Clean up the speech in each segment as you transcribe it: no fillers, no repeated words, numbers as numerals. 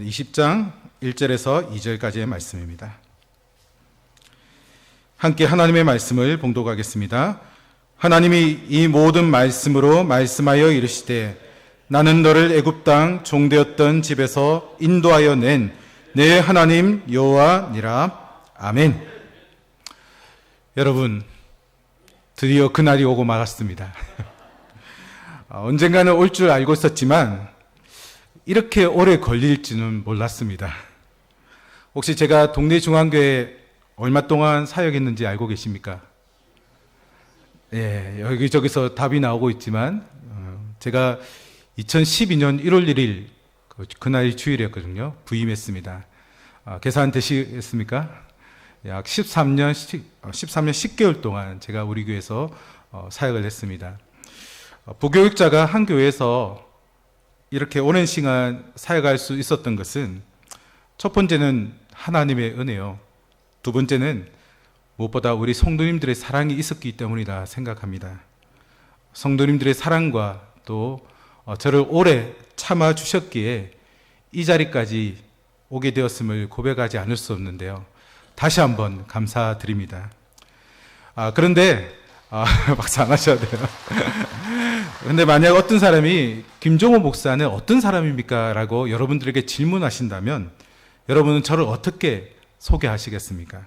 20장 1절에서 2절까지의 말씀입니다. 함께 하나님의 말씀을 봉독하겠습니다. 하나님이 이 모든 말씀으로 말씀하여 이르시되 나는 너를 애굽 땅 종되었던 집에서 인도하여 낸 내 하나님 여호와니라. 아멘. 여러분, 드디어 그날이 오고 말았습니다. 언젠가는 올 줄 알고 있었지만 이렇게 오래 걸릴지는 몰랐습니다. 혹시 제가 동네 중앙교회 얼마 동안 사역했는지 알고 계십니까? 예, 여기저기서 답이 나오고 있지만 제가 2012년 1월 1일 그날이 주일이었거든요. 부임했습니다. 계산 되시겠습니까? 약 13년 10개월 동안 제가 우리 교회에서 사역을 했습니다. 부교육자가 한 교회에서 이렇게 오랜 시간 사역할 수 있었던 것은 첫 번째는 하나님의 은혜요. 두 번째는 무엇보다 우리 성도님들의 사랑이 있었기 때문이다 생각합니다. 성도님들의 사랑과 또 저를 오래 참아주셨기에 이 자리까지 오게 되었음을 고백하지 않을 수 없는데요. 다시 한번 감사드립니다. 그런데 박수 안 하셔야 돼요. 근데 만약 어떤 사람이 김종호 목사는 어떤 사람입니까? 라고 여러분들에게 질문하신다면 여러분은 저를 어떻게 소개하시겠습니까?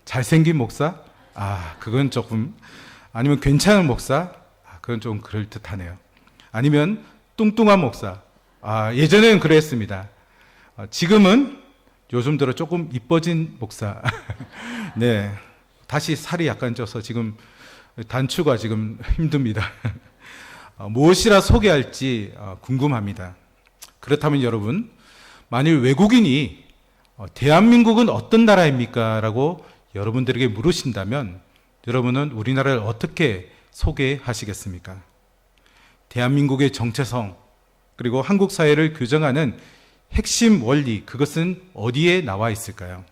잘생긴 목사? 그건 조금. 아니면 괜찮은 목사? 그건 좀 그럴듯하네요. 아니면 뚱뚱한 목사? 예전에는 그랬습니다. 지금은 요즘 들어 조금 이뻐진 목사. 네. 다시 살이 약간 쪄서 지금 단추가 지금 힘듭니다. 무엇이라 소개할지 궁금합니다. 그렇다면 여러분, 만일 외국인이 대한민국은 어떤 나라입니까? 라고 여러분들에게 물으신다면 여러분은 우리나라를 어떻게 소개하시겠습니까? 대한민국의 정체성, 그리고 한국 사회를 규정하는 핵심 원리, 그것은 어디에 나와 있을까요?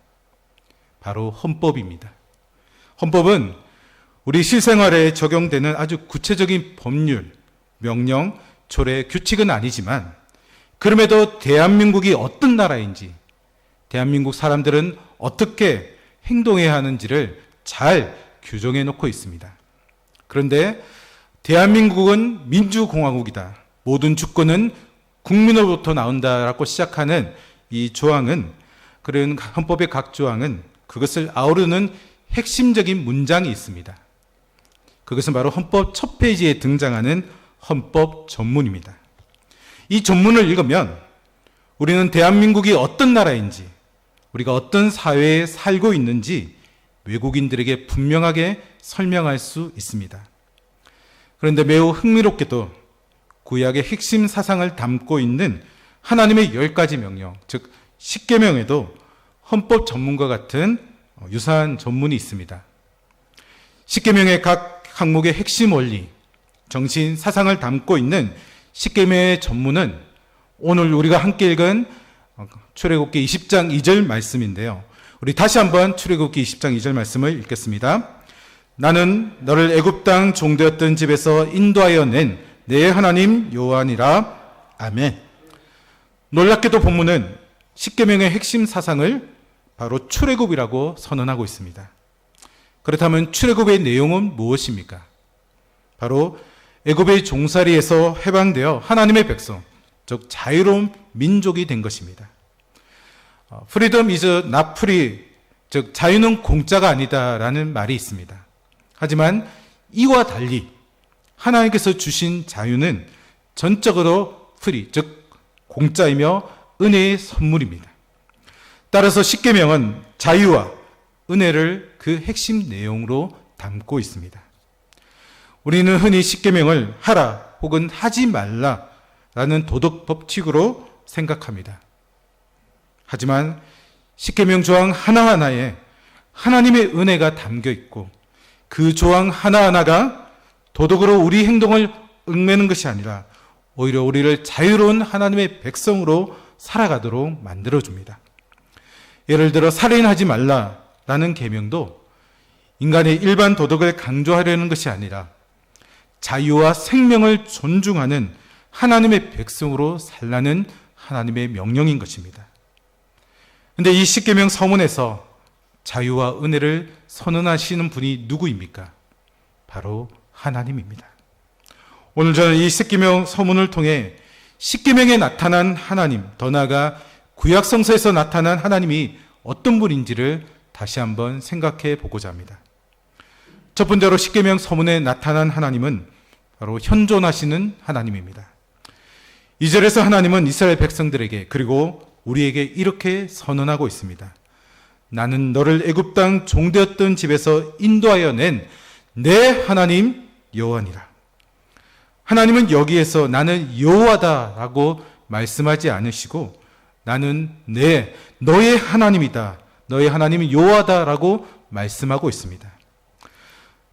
바로 헌법입니다. 헌법은 우리 실생활에 적용되는 아주 구체적인 법률, 명령, 조례, 규칙은 아니지만 그럼에도 대한민국이 어떤 나라인지, 대한민국 사람들은 어떻게 행동해야 하는지를 잘 규정해 놓고 있습니다. 그런데 대한민국은 민주공화국이다. 모든 주권은 국민으로부터 나온다라고 시작하는 이 조항은, 그런 헌법의 각 조항은 그것을 아우르는 핵심적인 문장이 있습니다. 그것은 바로 헌법 첫 페이지에 등장하는 헌법 전문입니다. 이 전문을 읽으면 우리는 대한민국이 어떤 나라인지, 우리가 어떤 사회에 살고 있는지 외국인들에게 분명하게 설명할 수 있습니다. 그런데 매우 흥미롭게도 구약의 핵심 사상을 담고 있는 하나님의 10가지 명령, 즉 10계명에도 헌법 전문과 같은 유사한 전문이 있습니다. 10계명의 각 항목의 핵심 원리, 정신, 사상을 담고 있는 10계명의 전문은 오늘 우리가 함께 읽은 출애굽기 20장 2절 말씀인데요. 우리 다시 한번 출애굽기 20장 2절 말씀을 읽겠습니다. 나는 너를 애굽 땅 종되었던 집에서 인도하여 낸 내 하나님 여호와니라. 아멘. 놀랍게도 본문은 10계명의 핵심 사상을 바로 출애굽이라고 선언하고 있습니다. 그렇다면 출애굽의 내용은 무엇입니까? 바로 애굽의 종살이에서 해방되어 하나님의 백성, 즉 자유로운 민족이 된 것입니다. Freedom is not free, 즉 자유는 공짜가 아니다라는 말이 있습니다. 하지만 이와 달리 하나님께서 주신 자유는 전적으로 free, 즉 공짜이며 은혜의 선물입니다. 따라서 10계명은 자유와 은혜를 그 핵심 내용으로 담고 있습니다. 우리는 흔히 10계명을 하라 혹은 하지 말라라는 도덕 법칙으로 생각합니다. 하지만 10계명 조항 하나하나에 하나님의 은혜가 담겨 있고 그 조항 하나하나가 도덕으로 우리 행동을 얽매는 것이 아니라 오히려 우리를 자유로운 하나님의 백성으로 살아가도록 만들어줍니다. 예를 들어 살인하지 말라라는 계명도 인간의 일반 도덕을 강조하려는 것이 아니라 자유와 생명을 존중하는 하나님의 백성으로 살라는 하나님의 명령인 것입니다. 근데 이 십계명 서문에서 자유와 은혜를 선언하시는 분이 누구입니까? 바로 하나님입니다. 오늘 저는 이 십계명 서문을 통해 십계명에 나타난 하나님, 더 나아가 구약 성서에서 나타난 하나님이 어떤 분인지를 다시 한번 생각해 보고자 합니다. 첫 번째로 십계명 서문에 나타난 하나님은 바로 현존하시는 하나님입니다. 2절에서 하나님은 이스라엘 백성들에게 그리고 우리에게 이렇게 선언하고 있습니다. 나는 너를 애굽 땅 종되었던 집에서 인도하여 낸 내 하나님 여호와니라. 하나님은 여기에서 나는 여호와다라고 말씀하지 않으시고 나는 너의 하나님이다. 너의 하나님은 여호와다라고 말씀하고 있습니다.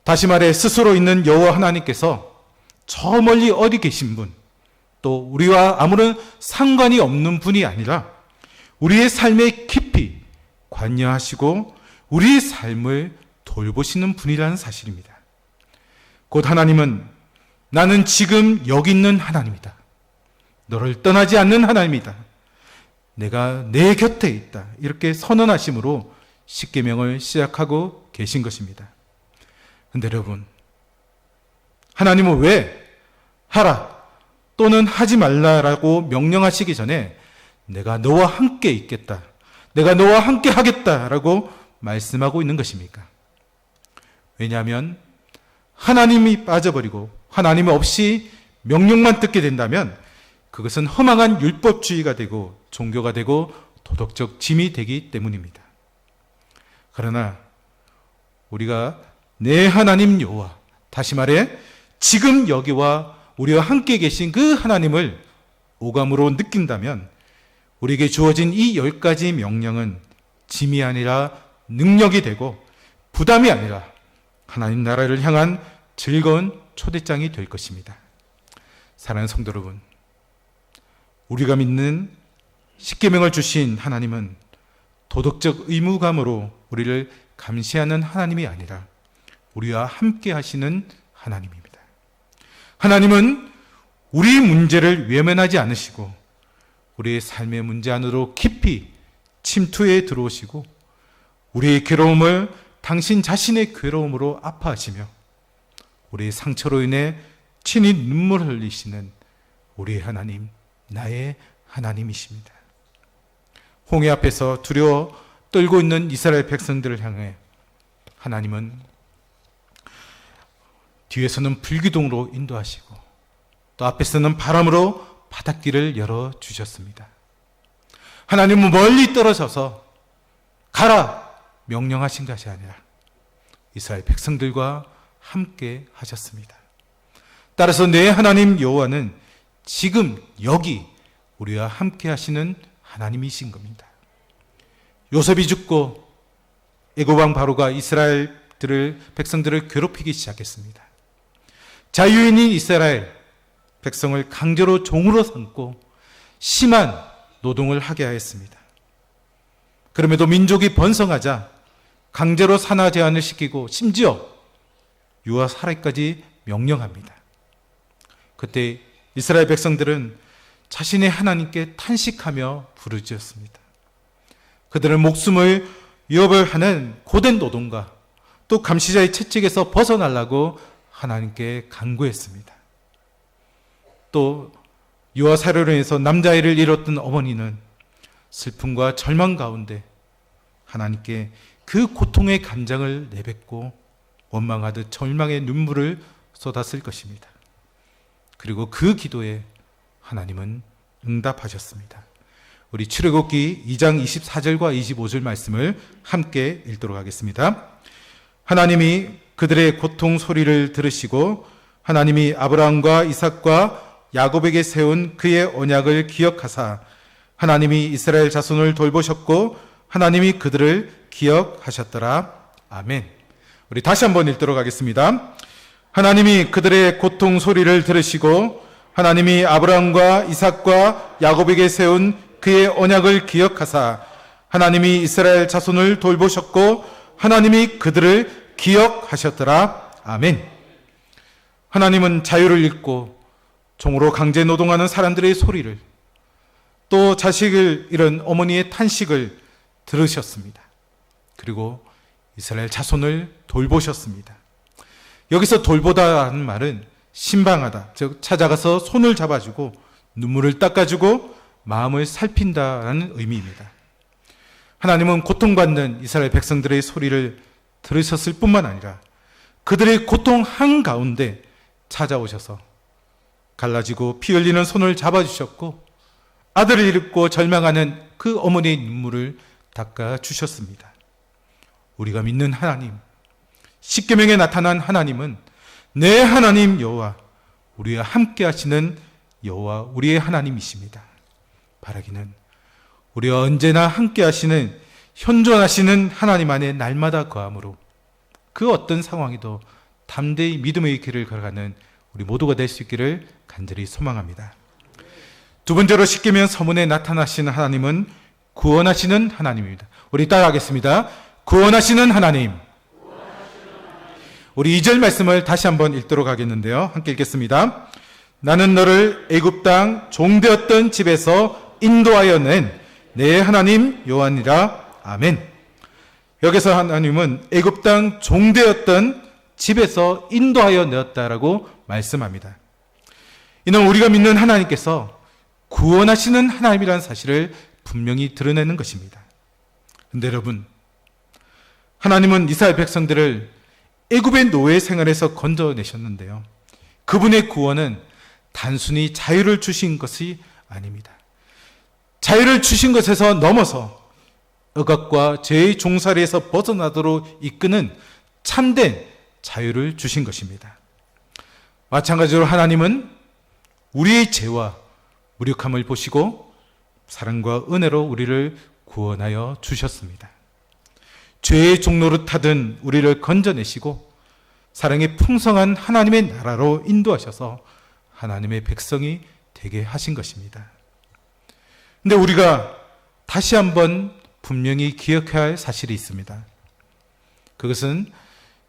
다시 말해 스스로 있는 여호와 하나님께서 저 멀리 어디 계신 분, 또 우리와 아무런 상관이 없는 분이 아니라 우리의 삶에 깊이 관여하시고 우리의 삶을 돌보시는 분이라는 사실입니다. 곧 하나님은 나는 지금 여기 있는 하나님이다. 너를 떠나지 않는 하나님이다. 내가 내 곁에 있다. 이렇게 선언하심으로 십계명을 시작하고 계신 것입니다. 근데 여러분, 하나님은 왜 하라 또는 하지 말라라고 명령하시기 전에 내가 너와 함께 있겠다. 내가 너와 함께 하겠다라고 말씀하고 있는 것입니까? 왜냐하면 하나님이 빠져버리고 하나님 없이 명령만 듣게 된다면 그것은 허망한 율법주의가 되고 종교가 되고 도덕적 짐이 되기 때문입니다. 그러나 우리가 내 하나님 여호와, 다시 말해 지금 여기와 우리와 함께 계신 그 하나님을 오감으로 느낀다면 우리에게 주어진 이 10가지 명령은 짐이 아니라 능력이 되고 부담이 아니라 하나님 나라를 향한 즐거운 초대장이 될 것입니다. 사랑하는 성도 여러분, 우리가 믿는 십계명을 주신 하나님은 도덕적 의무감으로 우리를 감시하는 하나님이 아니라 우리와 함께 하시는 하나님입니다. 하나님은 우리 문제를 외면하지 않으시고 우리의 삶의 문제 안으로 깊이 침투해 들어오시고 우리의 괴로움을 당신 자신의 괴로움으로 아파하시며 우리의 상처로 인해 친히 눈물을 흘리시는 우리의 하나님, 나의 하나님이십니다. 홍해 앞에서 두려워 떨고 있는 이스라엘 백성들을 향해 하나님은 뒤에서는 불기둥으로 인도하시고 또 앞에서는 바람으로 바닷길을 열어주셨습니다. 하나님은 멀리 떨어져서 가라 명령하신 것이 아니라 이스라엘 백성들과 함께 하셨습니다. 따라서 내 하나님 여호와는 지금 여기 우리와 함께 하시는 하나님이신 겁니다. 요셉이 죽고 애굽 왕 바로가 이스라엘 백성들을 괴롭히기 시작했습니다. 자유인인 이스라엘 백성을 강제로 종으로 삼고 심한 노동을 하게 하였습니다. 그럼에도 민족이 번성하자 강제로 산화 제한을 시키고 심지어 유아 살해까지 명령합니다. 그때 이스라엘 백성들은 자신의 하나님께 탄식하며 부르짖었습니다. 그들은 목숨을 위협을 하는 고된 노동과 또 감시자의 채찍에서 벗어나려고 하나님께 간구했습니다. 또 유아 살해로 인해서 남자아이를 잃었던 어머니는 슬픔과 절망 가운데 하나님께 그 고통의 간장을 내뱉고 원망하듯 절망의 눈물을 쏟았을 것입니다. 그리고 그 기도에 하나님은 응답하셨습니다. 우리 출애굽기 2장 24절과 25절 말씀을 함께 읽도록 하겠습니다. 하나님이 그들의 고통 소리를 들으시고 하나님이 아브라함과 이삭과 야곱에게 세운 그의 언약을 기억하사 하나님이 이스라엘 자손을 돌보셨고 하나님이 그들을 기억하셨더라. 아멘. 우리 다시 한번 읽도록 하겠습니다. 하나님이 그들의 고통 소리를 들으시고 하나님이 아브라함과 이삭과 야곱에게 세운 그의 언약을 기억하사 하나님이 이스라엘 자손을 돌보셨고 하나님이 그들을 기억하셨더라. 아멘. 하나님은 자유를 잃고 종으로 강제 노동하는 사람들의 소리를, 또 자식을 잃은 어머니의 탄식을 들으셨습니다. 그리고 이스라엘 자손을 돌보셨습니다. 여기서 돌보다라는 말은 신방하다, 즉 찾아가서 손을 잡아주고 눈물을 닦아주고 마음을 살핀다라는 의미입니다. 하나님은 고통받는 이스라엘 백성들의 소리를 들으셨을 뿐만 아니라 그들의 고통 한가운데 찾아오셔서 갈라지고 피 흘리는 손을 잡아주셨고 아들을 잃고 절망하는 그 어머니의 눈물을 닦아주셨습니다. 우리가 믿는 하나님, 십계명에 나타난 하나님은 내 하나님 여호와, 우리와 함께 하시는 여호와 우리의 하나님이십니다. 바라기는 우리와 언제나 함께 하시는 현존하시는 하나님 안에 날마다 거함으로 그 어떤 상황에도 담대히 믿음의 길을 걸어가는 우리 모두가 될 수 있기를 간절히 소망합니다. 두 번째로 십계명 서문에 나타나시는 하나님은 구원하시는 하나님입니다. 우리 따라하겠습니다. 구원하시는 하나님. 우리 2절 말씀을 다시 한번 읽도록 하겠는데요. 함께 읽겠습니다. 나는 너를 애굽 땅 종되었던 집에서 인도하여 낸 내 하나님 여호와니라. 아멘. 여기서 하나님은 애굽 땅 종되었던 집에서 인도하여 내었다라고 말씀합니다. 이는 우리가 믿는 하나님께서 구원하시는 하나님이라는 사실을 분명히 드러내는 것입니다. 그런데 여러분, 하나님은 이스라엘 백성들을 애굽의 노예 생활에서 건져내셨는데요. 그분의 구원은 단순히 자유를 주신 것이 아닙니다. 자유를 주신 것에서 넘어서 억압과 죄의 종살이에서 벗어나도록 이끄는 참된 자유를 주신 것입니다. 마찬가지로 하나님은 우리의 죄와 무력함을 보시고 사랑과 은혜로 우리를 구원하여 주셨습니다. 죄의 종로를 타든 우리를 건져내시고 사랑의 풍성한 하나님의 나라로 인도하셔서 하나님의 백성이 되게 하신 것입니다. 근데 우리가 다시 한번 분명히 기억해야 할 사실이 있습니다. 그것은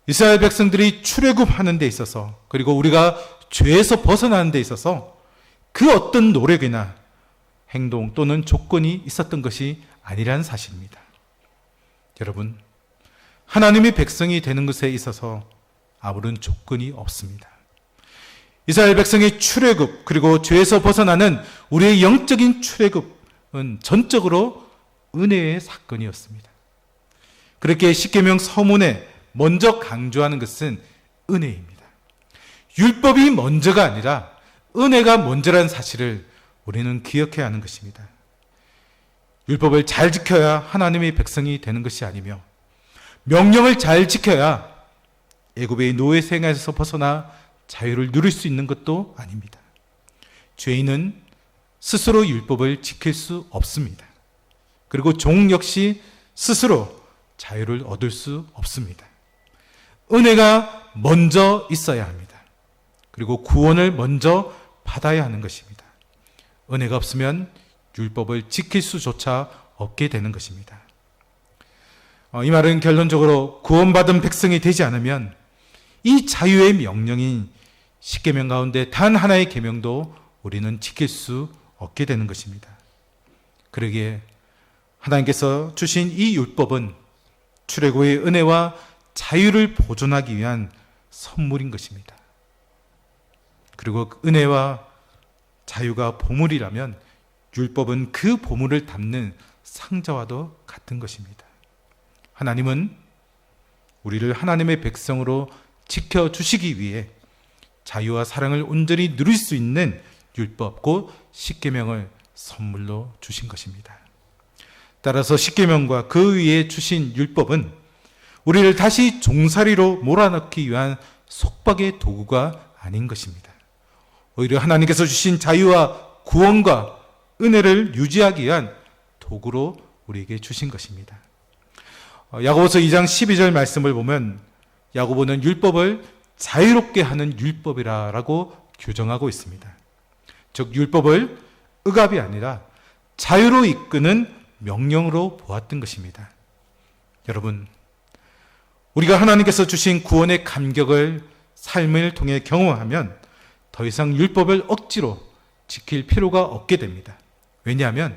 이스라엘 백성들이 출애굽하는 데 있어서, 그리고 우리가 죄에서 벗어나는 데 있어서 그 어떤 노력이나 행동 또는 조건이 있었던 것이 아니라는 사실입니다. 여러분, 하나님의 백성이 되는 것에 있어서 아무런 조건이 없습니다. 이스라엘 백성의 출애굽, 그리고 죄에서 벗어나는 우리의 영적인 출애굽은 전적으로 은혜의 사건이었습니다. 그렇게 십계명 서문에 먼저 강조하는 것은 은혜입니다. 율법이 먼저가 아니라 은혜가 먼저라는 사실을 우리는 기억해야 하는 것입니다. 율법을 잘 지켜야 하나님의 백성이 되는 것이 아니며 명령을 잘 지켜야 애굽의 노예 생활에서 벗어나 자유를 누릴 수 있는 것도 아닙니다. 죄인은 스스로 율법을 지킬 수 없습니다. 그리고 종 역시 스스로 자유를 얻을 수 없습니다. 은혜가 먼저 있어야 합니다. 그리고 구원을 먼저 받아야 하는 것입니다. 은혜가 없으면 율법을 지킬 수조차 없게 되는 것입니다. 이 말은 결론적으로 구원받은 백성이 되지 않으면 이 자유의 명령인 십계명 가운데 단 하나의 계명도 우리는 지킬 수 없게 되는 것입니다. 그러기에 하나님께서 주신 이 율법은 출애굽의 은혜와 자유를 보존하기 위한 선물인 것입니다. 그리고 은혜와 자유가 보물이라면 율법은 그 보물을 담는 상자와도 같은 것입니다. 하나님은 우리를 하나님의 백성으로 지켜주시기 위해 자유와 사랑을 온전히 누릴 수 있는 율법, 곧 십계명을 선물로 주신 것입니다. 따라서 십계명과 그 위에 주신 율법은 우리를 다시 종살이로 몰아넣기 위한 속박의 도구가 아닌 것입니다. 오히려 하나님께서 주신 자유와 구원과 은혜를 유지하기 위한 도구로 우리에게 주신 것입니다. 야고보서 2장 12절 말씀을 보면 야고보는 율법을 자유롭게 하는 율법이라고 규정하고 있습니다. 즉 율법을 억압이 아니라 자유로 이끄는 명령으로 보았던 것입니다. 여러분, 우리가 하나님께서 주신 구원의 감격을 삶을 통해 경험하면 더 이상 율법을 억지로 지킬 필요가 없게 됩니다. 왜냐하면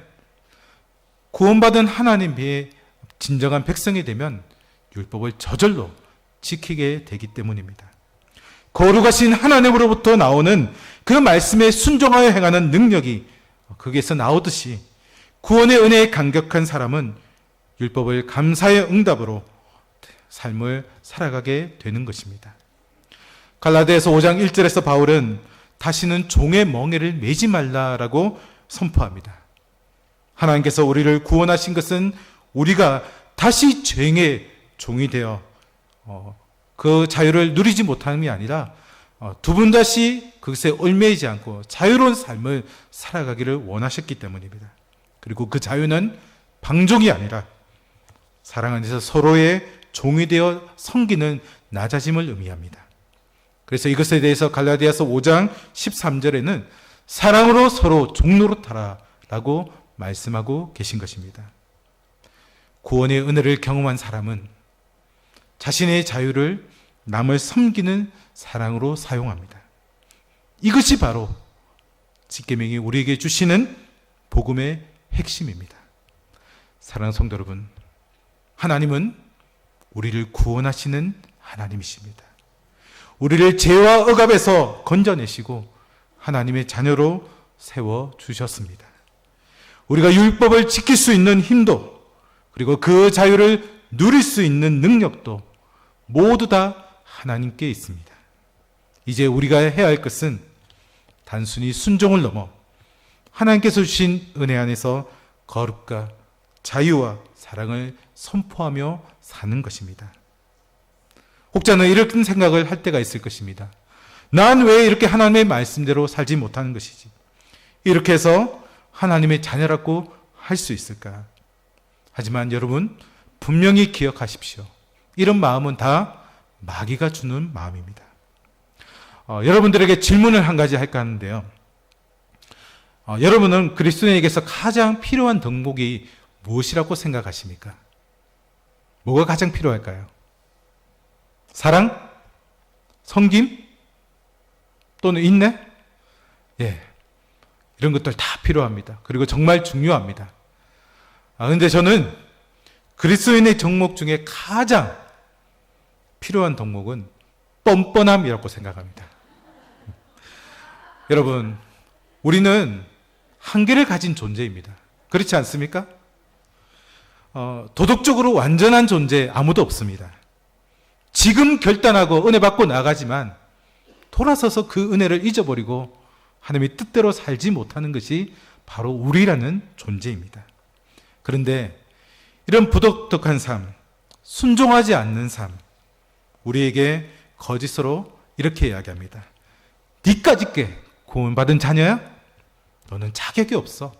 구원받은 하나님의 진정한 백성이 되면 율법을 저절로 지키게 되기 때문입니다. 거룩하신 하나님으로부터 나오는 그 말씀에 순종하여 행하는 능력이 거기에서 나오듯이 구원의 은혜에 감격한 사람은 율법을 감사의 응답으로 삶을 살아가게 되는 것입니다. 갈라디아서 5장 1절에서 바울은 다시는 종의 멍에를 매지 말라라고 선포합니다. 하나님께서 우리를 구원하신 것은 우리가 다시 죄의 종이 되어 그 자유를 누리지 못함이 아니라 두 번 다시 그것에 얽매이지 않고 자유로운 삶을 살아가기를 원하셨기 때문입니다. 그리고 그 자유는 방종이 아니라 사랑 안에서 서로의 종이 되어 섬기는 낮아짐을 의미합니다. 그래서 이것에 대해서 갈라디아서 5장 13절에는 사랑으로 서로 종노릇하라 라고 말씀하고 계신 것입니다. 구원의 은혜를 경험한 사람은 자신의 자유를 남을 섬기는 사랑으로 사용합니다. 이것이 바로 십계명이 우리에게 주시는 복음의 핵심입니다. 사랑하는 성도 여러분, 하나님은 우리를 구원하시는 하나님이십니다. 우리를 죄와 억압에서 건져내시고 하나님의 자녀로 세워주셨습니다. 우리가 율법을 지킬 수 있는 힘도 그리고 그 자유를 누릴 수 있는 능력도 모두 다 하나님께 있습니다. 이제 우리가 해야 할 것은 단순히 순종을 넘어 하나님께서 주신 은혜 안에서 거룩과 자유와 사랑을 선포하며 사는 것입니다. 혹자는 이런 생각을 할 때가 있을 것입니다. 난 왜 이렇게 하나님의 말씀대로 살지 못하는 것이지? 이렇게 해서 하나님의 자녀라고 할 수 있을까? 하지만 여러분, 분명히 기억하십시오. 이런 마음은 다 마귀가 주는 마음입니다. 여러분들에게 질문을 한 가지 할까 하는데요. 여러분은 그리스도인에게서 가장 필요한 덕목이 무엇이라고 생각하십니까? 뭐가 가장 필요할까요? 사랑? 섬김? 또는 인내? 예. 이런 것들 다 필요합니다. 그리고 정말 중요합니다. 그런데 저는 그리스도인의 덕목 중에 가장 필요한 덕목은 뻔뻔함이라고 생각합니다. 여러분, 우리는 한계를 가진 존재입니다. 그렇지 않습니까? 도덕적으로 완전한 존재 아무도 없습니다. 지금 결단하고 은혜 받고 나가지만 돌아서서 그 은혜를 잊어버리고 하나님의 뜻대로 살지 못하는 것이 바로 우리라는 존재입니다. 그런데 이런 부도덕한 삶, 순종하지 않는 삶, 우리에게 거짓으로 이렇게 이야기합니다. 니까짓게 구원받은 자녀야? 너는 자격이 없어.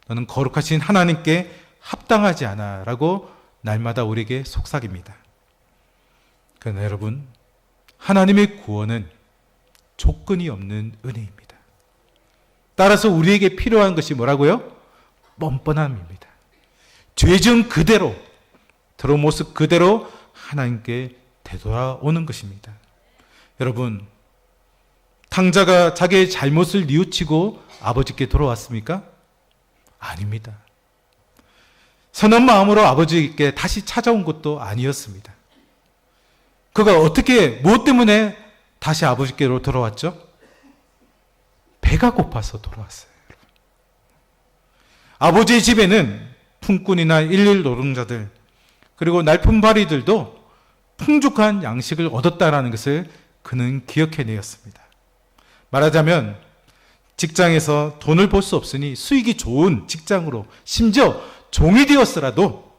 너는 거룩하신 하나님께 합당하지 않아 라고 날마다 우리에게 속삭입니다. 그러나 여러분, 하나님의 구원은 조건이 없는 은혜입니다. 따라서 우리에게 필요한 것이 뭐라고요? 뻔뻔함입니다. 죄정 그대로, 들어온 모습 그대로 하나님께 되돌아오는 것입니다. 여러분, 탕자가 자기의 잘못을 뉘우치고 아버지께 돌아왔습니까? 아닙니다. 선한 마음으로 아버지께 다시 찾아온 것도 아니었습니다. 그가 어떻게, 무엇 때문에 다시 아버지께로 돌아왔죠? 배가 고파서 돌아왔어요. 아버지의 집에는 품꾼이나 일일 노동자들, 그리고 날품바리들도 풍족한 양식을 얻었다라는 것을 그는 기억해내었습니다. 말하자면 직장에서 돈을 벌 수 없으니 수익이 좋은 직장으로, 심지어 종이 되었으라도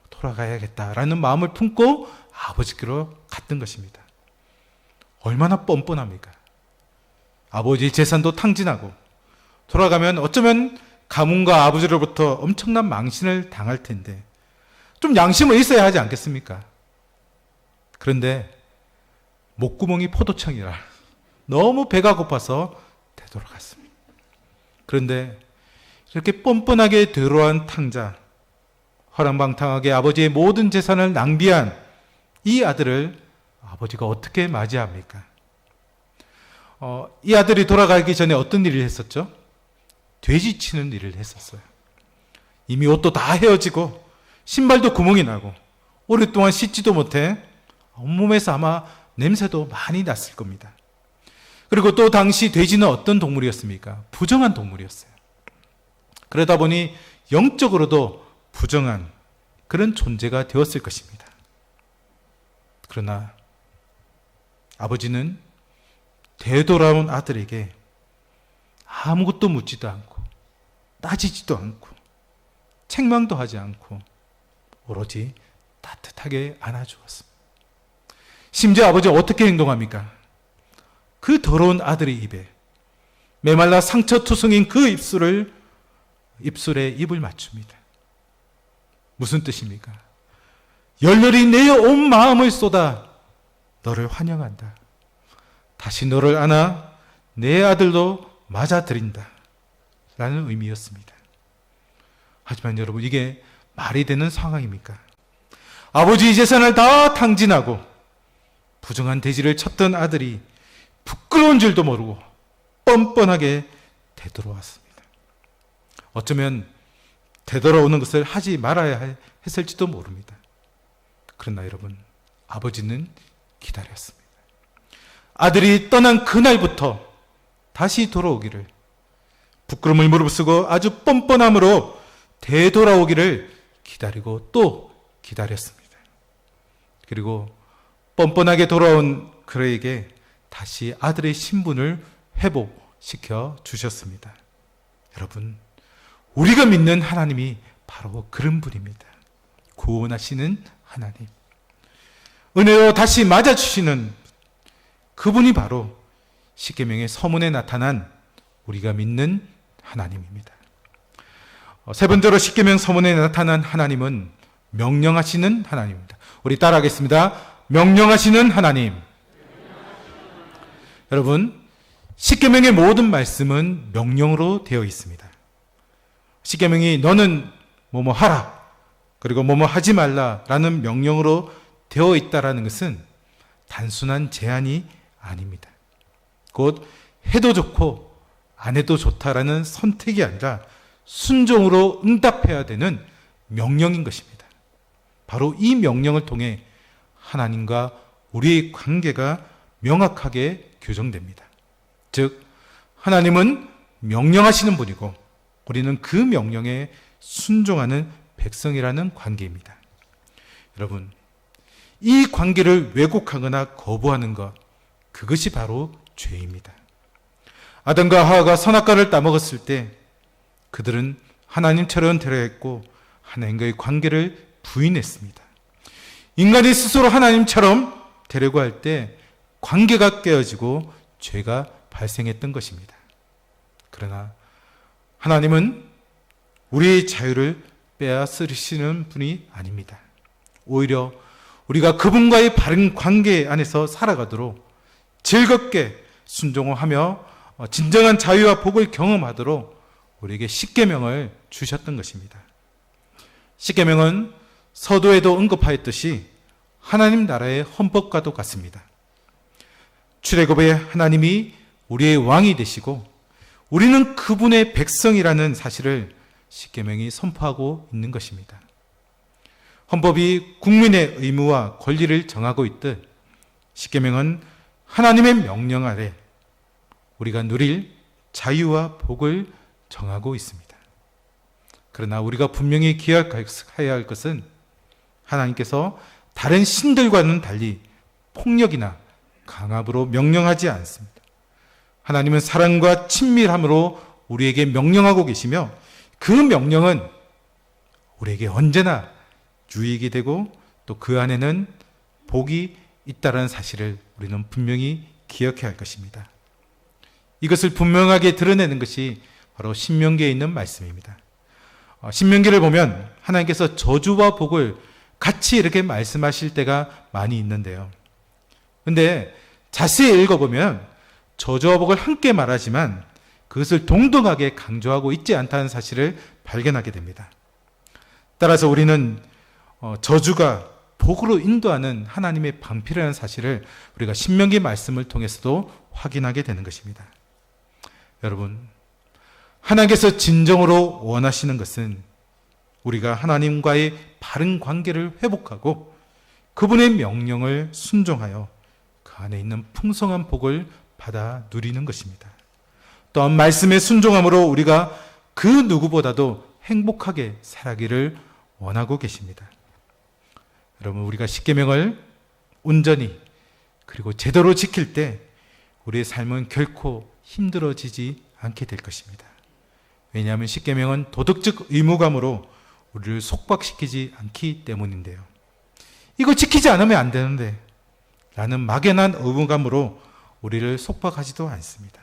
돌아가야겠다라는 마음을 품고 아버지께로 갔던 것입니다. 얼마나 뻔뻔합니까? 아버지의 재산도 탕진하고 돌아가면 어쩌면 가문과 아버지로부터 엄청난 망신을 당할 텐데 좀 양심은 있어야 하지 않겠습니까? 그런데 목구멍이 포도청이라 너무 배가 고파서 되돌아갔습니다. 그런데 이렇게 뻔뻔하게 들어온 탕자, 허랑방탕하게 아버지의 모든 재산을 낭비한 이 아들을 아버지가 어떻게 맞이합니까? 이 아들이 돌아가기 전에 어떤 일을 했었죠? 돼지 치는 일을 했었어요. 이미 옷도 다 헤어지고 신발도 구멍이 나고 오랫동안 씻지도 못해 온몸에서 아마 냄새도 많이 났을 겁니다. 그리고 또 당시 돼지는 어떤 동물이었습니까? 부정한 동물이었어요. 그러다 보니 영적으로도 부정한 그런 존재가 되었을 것입니다. 그러나 아버지는 되돌아온 아들에게 아무것도 묻지도 않고 따지지도 않고 책망도 하지 않고 오로지 따뜻하게 안아주었습니다. 심지어 아버지가 어떻게 행동합니까? 그 더러운 아들의 입에 메말라 상처투성인 그 입술에 입을 맞춥니다. 무슨 뜻입니까? 열렬히 내 온 마음을 쏟아 너를 환영한다. 다시 너를 안아 내 아들도 맞아들인다. 라는 의미였습니다. 하지만 여러분, 이게 말이 되는 상황입니까? 아버지의 재산을 다 탕진하고 부정한 돼지를 쳤던 아들이 부끄러운 줄도 모르고 뻔뻔하게 되돌아왔습니다. 어쩌면 되돌아오는 것을 하지 말아야 했을지도 모릅니다. 그러나 여러분, 아버지는 기다렸습니다. 아들이 떠난 그날부터 다시 돌아오기를, 부끄러움을 무릅쓰고 아주 뻔뻔함으로 되돌아오기를 기다리고 또 기다렸습니다. 그리고 뻔뻔하게 돌아온 그에게 다시 아들의 신분을 회복시켜 주셨습니다. 여러분, 우리가 믿는 하나님이 바로 그런 분입니다. 구원하시는 하나님, 은혜로 다시 맞아주시는 그분이 바로 십계명의 서문에 나타난 우리가 믿는 하나님입니다. 세 번째로 십계명 서문에 나타난 하나님은 명령하시는 하나님입니다. 우리 따라하겠습니다. 명령하시는 하나님. 여러분, 십계명의 모든 말씀은 명령으로 되어 있습니다. 십계명이 너는 뭐뭐 하라, 그리고 뭐뭐 하지 말라라는 명령으로 되어 있다라는 것은 단순한 제한이 아닙니다. 곧 해도 좋고 안 해도 좋다라는 선택이 아니라 순종으로 응답해야 되는 명령인 것입니다. 바로 이 명령을 통해 하나님과 우리의 관계가 명확하게 규정됩니다. 즉, 하나님은 명령하시는 분이고 우리는 그 명령에 순종하는 백성이라는 관계입니다. 여러분, 이 관계를 왜곡하거나 거부하는 것, 그것이 바로 죄입니다. 아담과 하와가 선악과를 따먹었을 때 그들은 하나님처럼 되려했고 하나님과의 관계를 부인했습니다. 인간이 스스로 하나님처럼 되려고 할 때 관계가 깨어지고 죄가 발생했던 것입니다. 그러나 하나님은 우리의 자유를 빼앗으시는 분이 아닙니다. 오히려 우리가 그분과의 바른 관계 안에서 살아가도록 즐겁게 순종하며 진정한 자유와 복을 경험하도록 우리에게 십계명을 주셨던 것입니다. 십계명은 서두에도 언급하였듯이 하나님 나라의 헌법과도 같습니다. 출애굽의 하나님이 우리의 왕이 되시고 우리는 그분의 백성이라는 사실을 십계명이 선포하고 있는 것입니다. 헌법이 국민의 의무와 권리를 정하고 있듯 십계명은 하나님의 명령 아래 우리가 누릴 자유와 복을 정하고 있습니다. 그러나 우리가 분명히 기억해야 할 것은 하나님께서 다른 신들과는 달리 폭력이나 강압으로 명령하지 않습니다. 하나님은 사랑과 친밀함으로 우리에게 명령하고 계시며 그 명령은 우리에게 언제나 유익이 되고 또 그 안에는 복이 있다는 사실을 우리는 분명히 기억해야 할 것입니다. 이것을 분명하게 드러내는 것이 바로 신명기에 있는 말씀입니다. 신명기를 보면 하나님께서 저주와 복을 같이 이렇게 말씀하실 때가 많이 있는데요. 그런데 자세히 읽어보면 저주와 복을 함께 말하지만 그것을 동등하게 강조하고 있지 않다는 사실을 발견하게 됩니다. 따라서 우리는 저주가 복으로 인도하는 하나님의 방패라는 사실을 우리가 신명기 말씀을 통해서도 확인하게 되는 것입니다. 여러분, 하나님께서 진정으로 원하시는 것은 우리가 하나님과의 바른 관계를 회복하고 그분의 명령을 순종하여 그 안에 있는 풍성한 복을 받아 누리는 것입니다. 또한 말씀에 순종함으로 우리가 그 누구보다도 행복하게 살아기를 원하고 계십니다. 여러분, 우리가 십계명을 온전히 그리고 제대로 지킬 때 우리의 삶은 결코 힘들어지지 않게 될 것입니다. 왜냐하면 십계명은 도덕적 의무감으로 우리를 속박시키지 않기 때문인데요. 이거 지키지 않으면 안 되는데 라는 막연한 의무감으로 우리를 속박하지도 않습니다.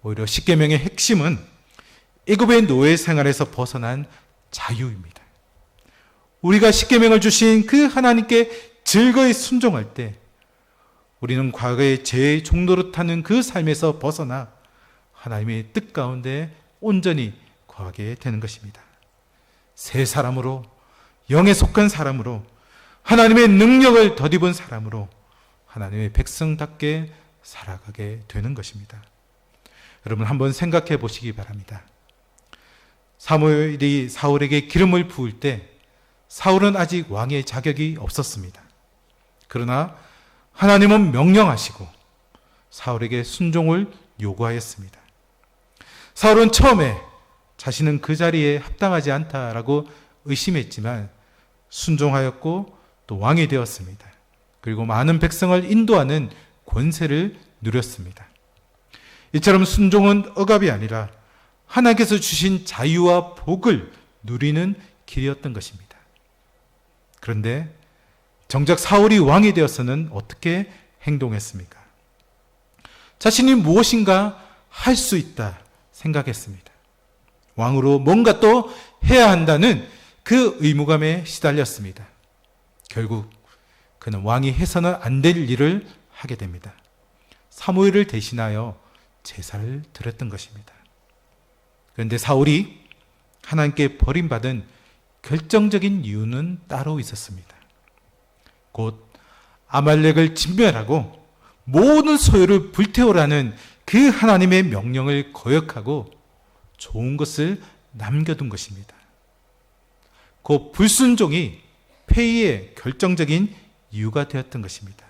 오히려 십계명의 핵심은 애굽의 노예 생활에서 벗어난 자유입니다. 우리가 십계명을 주신 그 하나님께 즐거이 순종할 때 우리는 과거의 죄의 종노릇 하는 그 삶에서 벗어나 하나님의 뜻 가운데 온전히 거하게 되는 것입니다. 새 사람으로, 영에 속한 사람으로, 하나님의 능력을 덧입은 사람으로 하나님의 백성답게 살아가게 되는 것입니다. 여러분, 한번 생각해 보시기 바랍니다. 사무엘이 사울에게 기름을 부을 때 사울은 아직 왕의 자격이 없었습니다. 그러나 하나님은 명령하시고 사울에게 순종을 요구하였습니다. 사울은 처음에 자신은 그 자리에 합당하지 않다라고 의심했지만 순종하였고 또 왕이 되었습니다. 그리고 많은 백성을 인도하는 권세를 누렸습니다. 이처럼 순종은 억압이 아니라 하나님께서 주신 자유와 복을 누리는 길이었던 것입니다. 그런데 정작 사울이 왕이 되어서는 어떻게 행동했습니까? 자신이 무엇인가 할 수 있다 생각했습니다. 왕으로 뭔가 또 해야 한다는 그 의무감에 시달렸습니다. 결국 그는 왕이 해서는 안 될 일을 하게 됩니다. 사무엘을 대신하여 제사를 드렸던 것입니다. 그런데 사울이 하나님께 버림받은 결정적인 이유는 따로 있었습니다. 곧 아말렉을 진멸하고 모든 소유를 불태우라는 그 하나님의 명령을 거역하고 좋은 것을 남겨둔 것입니다. 그 불순종이 폐위의 결정적인 이유가 되었던 것입니다.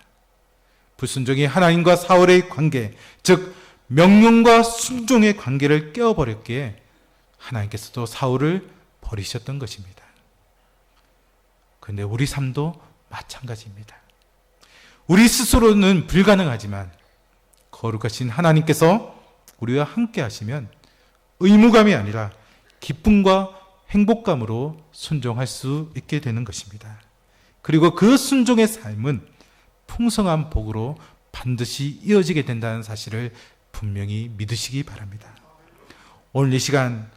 불순종이 하나님과 사울의 관계, 즉 명령과 순종의 관계를 깨어버렸기에 하나님께서도 사울을 버리셨던 것입니다. 그런데 우리 삶도 마찬가지입니다. 우리 스스로는 불가능하지만 거룩하신 하나님께서 우리와 함께 하시면 의무감이 아니라 기쁨과 행복감으로 순종할 수 있게 되는 것입니다. 그리고 그 순종의 삶은 풍성한 복으로 반드시 이어지게 된다는 사실을 분명히 믿으시기 바랍니다. 오늘 이 시간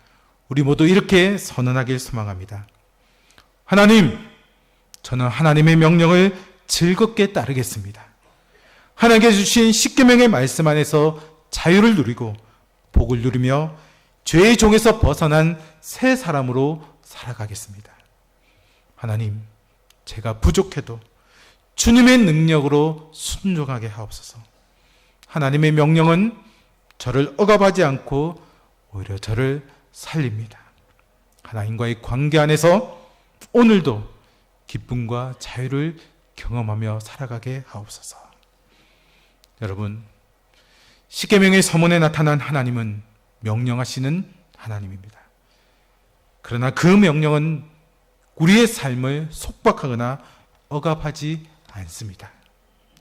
우리 모두 이렇게 선언하길 소망합니다. 하나님, 저는 하나님의 명령을 즐겁게 따르겠습니다. 하나님께서 주신 십계명의 말씀 안에서 자유를 누리고 복을 누리며 죄의 종에서 벗어난 새 사람으로 살아가겠습니다. 하나님, 제가 부족해도 주님의 능력으로 순종하게 하옵소서. 하나님의 명령은 저를 억압하지 않고 오히려 저를 살립니다. 하나님과의 관계 안에서 오늘도 기쁨과 자유를 경험하며 살아가게 하옵소서. 여러분, 십계명의 서문에 나타난 하나님은 명령하시는 하나님입니다. 그러나 그 명령은 우리의 삶을 속박하거나 억압하지 않습니다.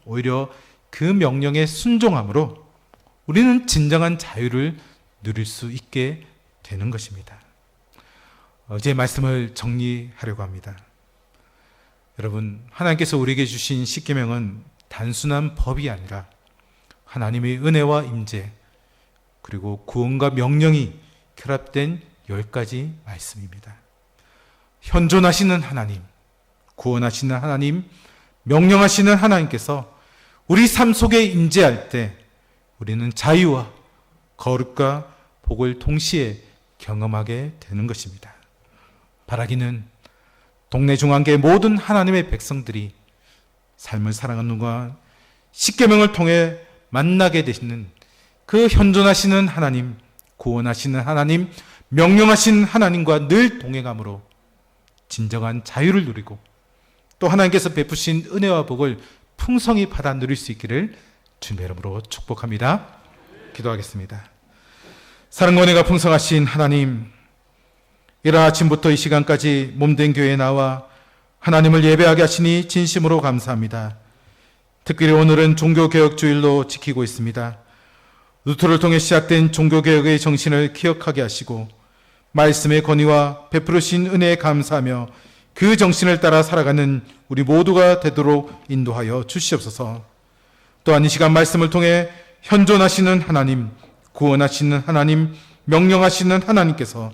오히려 그 명령에 순종함으로 우리는 진정한 자유를 누릴 수 있게 되는 것입니다. 어제 말씀을 정리하려고 합니다. 여러분, 하나님께서 우리에게 주신 십계명은 단순한 법이 아니라 하나님의 은혜와 임재 그리고 구원과 명령이 결합된 10가지 말씀입니다. 현존하시는 하나님, 구원하시는 하나님, 명령하시는 하나님께서 우리 삶 속에 임재할 때 우리는 자유와 거룩과 복을 동시에 경험하게 되는 것입니다. 바라기는 동네 중앙교회 모든 하나님의 백성들이 삶을 살아가는 동안 십계명을 통해 만나게 되시는 그 현존하시는 하나님, 구원하시는 하나님, 명령하신 하나님과 늘 동행함으로 진정한 자유를 누리고 또 하나님께서 베푸신 은혜와 복을 풍성히 받아 누릴 수 있기를 주님의 이름으로 축복합니다. 기도하겠습니다. 사랑과 은혜가 풍성하신 하나님, 이른 아침부터 이 시간까지 몸된 교회에 나와 하나님을 예배하게 하시니 진심으로 감사합니다. 특별히 오늘은 종교개혁주일로 지키고 있습니다. 루터를 통해 시작된 종교개혁의 정신을 기억하게 하시고 말씀의 권위와 베푸르신 은혜에 감사하며 그 정신을 따라 살아가는 우리 모두가 되도록 인도하여 주시옵소서. 또한 이 시간 말씀을 통해 현존하시는 하나님, 구원하시는 하나님, 명령하시는 하나님께서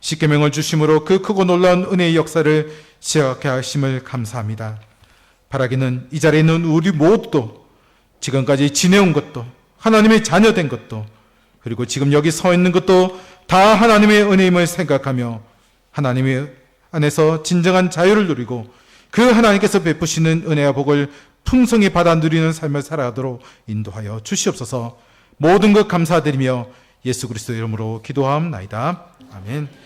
십계명을 주심으로 그 크고 놀라운 은혜의 역사를 시작하게 하심을 감사합니다. 바라기는 이 자리에 있는 우리 모두도 지금까지 지내온 것도 하나님의 자녀된 것도 그리고 지금 여기 서 있는 것도 다 하나님의 은혜임을 생각하며 하나님의 안에서 진정한 자유를 누리고 그 하나님께서 베푸시는 은혜와 복을 풍성히 받아 누리는 삶을 살아가도록 인도하여 주시옵소서. 모든 것 감사드리며 예수 그리스도의 이름으로 기도하옵나이다. 아멘.